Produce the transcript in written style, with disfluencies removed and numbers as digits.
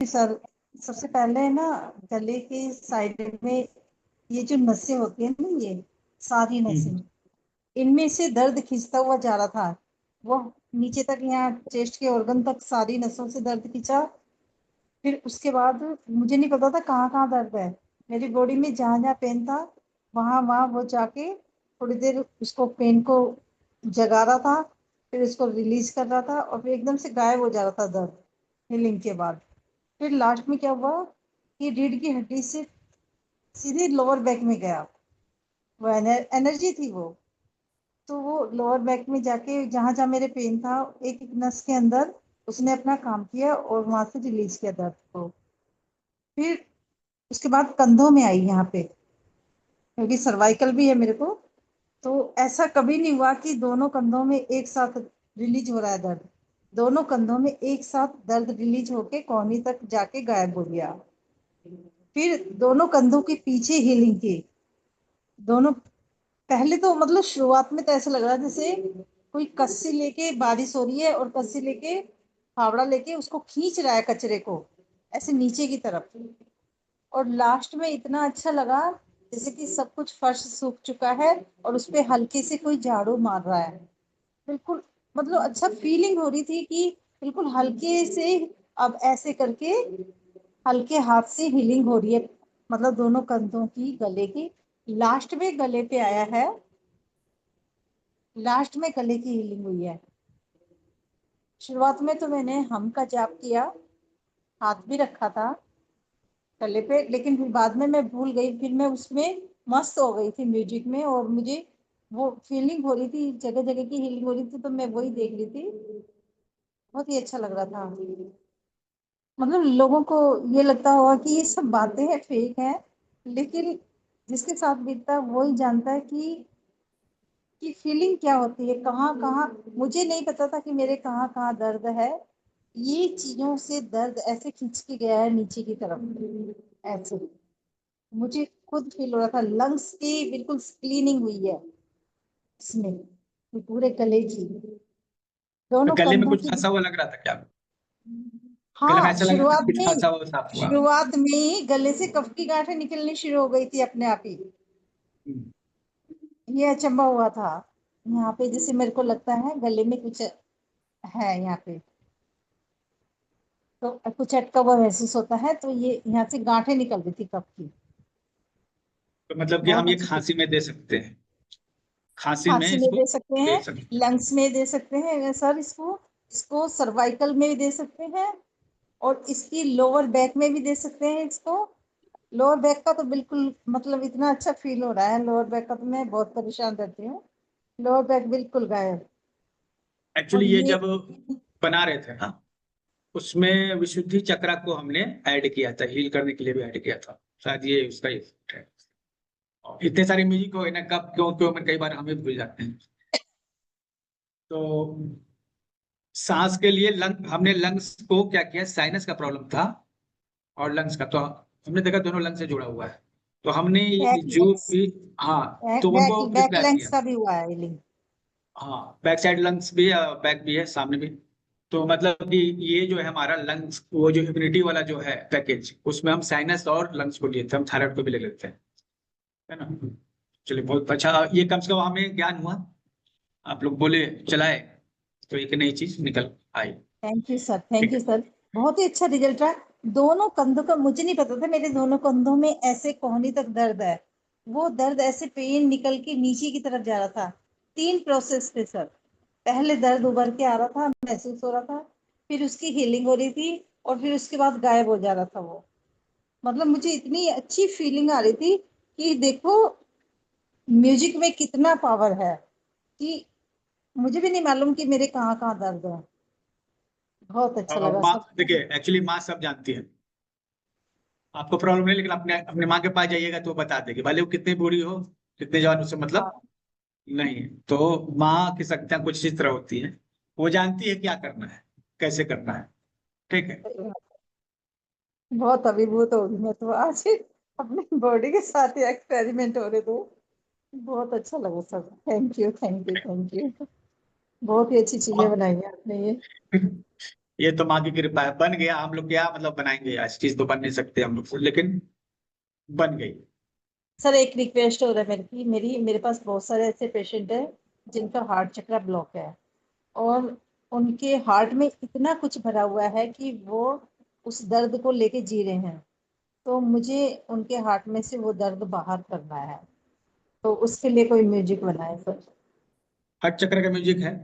Sir, सबसे पहले ना गले के साइड में ये जो नसें होती है ना, ये सारी नसें, हम्म। इनमें से दर्द खींचता हुआ जा रहा था। वो नीचे तक, यहाँ चेस्ट के ऑर्गन तक सारी नसों से दर्द खींचा। फिर उसके बाद मुझे नहीं पता था कहाँ कहाँ दर्द है। मेरी बॉडी में जहाँ जहाँ पेन था, वहां वहां वो जाके थोड़ी देर उसको पेन को जगा रहा था, फिर उसको रिलीज कर रहा था, और फिर एकदम से गायब हो जा रहा था दर्द हीलिंग के बाद। फिर लास्ट में क्या हुआ कि रीढ़ की हड्डी से सीधे लोअर बैक में गया। वो एनर्जी थी वो। तो वो लोअर बैक में जाके जहां जहां मेरे पेन था, एक एक नस के अंदर उसने अपना काम किया और वहां से रिलीज किया दर्द को। फिर उसके बाद कंधों में आई यहाँ पे, क्योंकि सर्वाइकल भी है मेरे को। तो ऐसा कभी नहीं हुआ कि दोनों कंधों में एक साथ रिलीज हो रहा है दर्द। दोनों कंधों में एक साथ दर्द रिलीज होके कोहनी तक जाके गायब हो गया। फिर दोनों कंधों के पीछे हीलिंग की। दोनों, पहले तो मतलब शुरुआत में तो ऐसा लग रहा है जैसे कोई कस्सी लेके, बारिश हो रही है और कस्सी लेके, फावड़ा लेके उसको खींच रहा है कचरे को ऐसे नीचे की तरफ। और लास्ट में इतना अच्छा लगा जैसे कि सब कुछ फर्श सूख चुका है और उस पे हल्के से कोई झाड़ू मार रहा है। बिल्कुल, मतलब अच्छा फीलिंग हो रही थी कि बिल्कुल हल्के से, अब ऐसे करके हल्के हाथ से हीलिंग हो रही है। मतलब दोनों कंधों की, गले की, लास्ट में गले पे आया है। लास्ट में गले की हीलिंग हुई है। शुरुआत में तो मैंने हम का जाप किया, हाथ भी रखा था गले पे, लेकिन फिर बाद में मैं भूल गई। फिर मैं उसमें मस्त हो गई थी म्यूजिक में, और मुझे वो फीलिंग हो रही थी, जगह जगह की हीलिंग हो रही थी, तो मैं वही देख रही थी। बहुत ही अच्छा लग रहा था। मतलब लोगों को ये लगता होगा कि ये सब बातें हैं, फेक है, लेकिन जिसके साथ बीतता है वही जानता है कि फीलिंग क्या होती है, कहाँ कहाँ। मुझे नहीं पता था कि मेरे कहाँ कहाँ दर्द है। ये चीजों से दर्द ऐसे खींच के गया है नीचे की तरफ, ऐसे। मुझे खुद फील हो रहा था लंग्स की बिल्कुल क्लीनिंग हुई है इसमें, ये पूरे गले की, दोनों गले में कंधों कुछ की। फंसा हुआ लग रहा था क्या? गले में हाँ, ऐसा लग रहा था कुछ फंसा हुआ साफ हुआ। शुरुआत में ही गले से कफ की गांठें निकलनी शुरू हो गई थी अपने आप ही। हम्म। ये अचंभा हुआ था। यहाँ पे जैसे मेरे को लगता है गले में कुछ है यहाँ पे, तो कुछ अटका हुआ महसूस होता है, तो ये यहाँ से गांठें निकल रही थी कफ की। तो मतलब कि बहुत हम ये अच्छी। खांसी में दे सकते हैं, खांसी में खांसी में इसको दे सकते दे हैं, सकते हैं। लंग्स में दे सकते हैं सर इसको। इसको सर्वाइकल में भी दे सकते हैं, और इसकी लोअर बैक में भी दे सकते हैं इसको। लोअर बैक का तो बिल्कुल, मतलब इतना अच्छा फील हो रहा है लोअर बैक का, तो मैं बहुत परेशान रहती हूँ। लोअर बैक बिल्कुल गायब। और एक्चुअली ये ये जब बना रहे थे ना, उसमें विशुद्धि चक्रा को हमने ऐड किया था, हील करने के लिए भी ऐड किया था। शायद ये उसका ही effect है। और इतने सारे म्यूजिक हो ना, कब क्यों क्यों में कई बार हमें भूल जाते हैं। तो सांस के लिए लंग हमने लंग्स को क्या किया, साइनस का प्रॉब्लम था और लंग्स का, तो हमने देखा दोनों लंग्स से जुड़ा हुआ है। तो हमने बैक जो लंग्स, भी, हाँ, तो बैक उनको बैक प्रिपेयर लंग्स किया। का भी हुआ है healing। हाँ, बैक साइड लंग्स भी है, बैक भी है, सामने भी। तो मतलब कि ये जो है हमारा लंग्स, वो जो इम्यूनिटी वाला जो है पैकेज, उसमें हम साइनस और लंग्स को लिए थे, हम थायराइड को भी ले लेते हैं, है ना। चलिए, बहुत अच्छा, ये कम से कम हमें ज्ञान हुआ। आप लोग बोले, चलाए, तो एक नई चीज निकल आई। थैंक यू सर, थैंक ठीक यू है। सर। बहुत ही अच्छा रिजल्ट रहा। दोनों कंधों का मुझे नहीं पता था, मेरे दोनों कंधों में ऐसे कोहनी तक दर्द है। वो दर्द ऐसे पेन निकल के नीचे की तरफ जा रहा था। 3 प्रोसेस थे सर। पहले दर्द उभर के आ रहा था, महसूस हो रहा था, फिर उसकी हीलिंग हो रही थी, और फिर उसके बाद गायब हो जा रहा था वो। मतलब मुझे इतनी अच्छी फीलिंग आ रही थी कि देखो म्यूजिक में कितना पावर है, कि मुझे भी नहीं मालूम कि मेरे कहाँ कहाँ दर्द है। बहुत अच्छा लगा माँ, सब। देखिए एक्चुअली माँ सब जानती है। आपको प्रॉब्लम नहीं, लेकिन अपने अपने माँ के पास जाइएगा तो वो बता देगी, भले वो कितनी बूढ़ी हो, कितने जवान, उससे मतलब हाँ, नहीं है। तो माँ की शक्तियां कुछ इस तरह होती हैं, वो जानती है क्या करना है, कैसे करना है। ठीक है। बहुत अभिभूत हो गई मैं तो आज अपनी बॉडी के साथ ही एक्सपेरिमेंट हो रहे तो। बहुत अच्छा लगा sir. Thank you, thank you, thank you. बहुत ही अच्छी चीजें और बनाई हैं आपने ये। ये तो माँ की कृपा है, बन गया। हम लोग क्या मतलब बनाएंगे, आज चीज तो बन नहीं सकते हम लोग, लेकिन बन गई। सर एक रिक्वेस्ट हो रहा है मेरे पास बहुत सारे ऐसे पेशेंट है जिनका हार्ट चक्र ब्लॉक है, और उनके हार्ट में इतना कुछ भरा हुआ है कि वो उस दर्द को लेके जी रहे हैं। तो मुझे उनके हार्ट में से वो दर्द बाहर करना है, तो उसके लिए कोई म्यूजिक बनाए सर। हर चक्र का म्यूजिक है।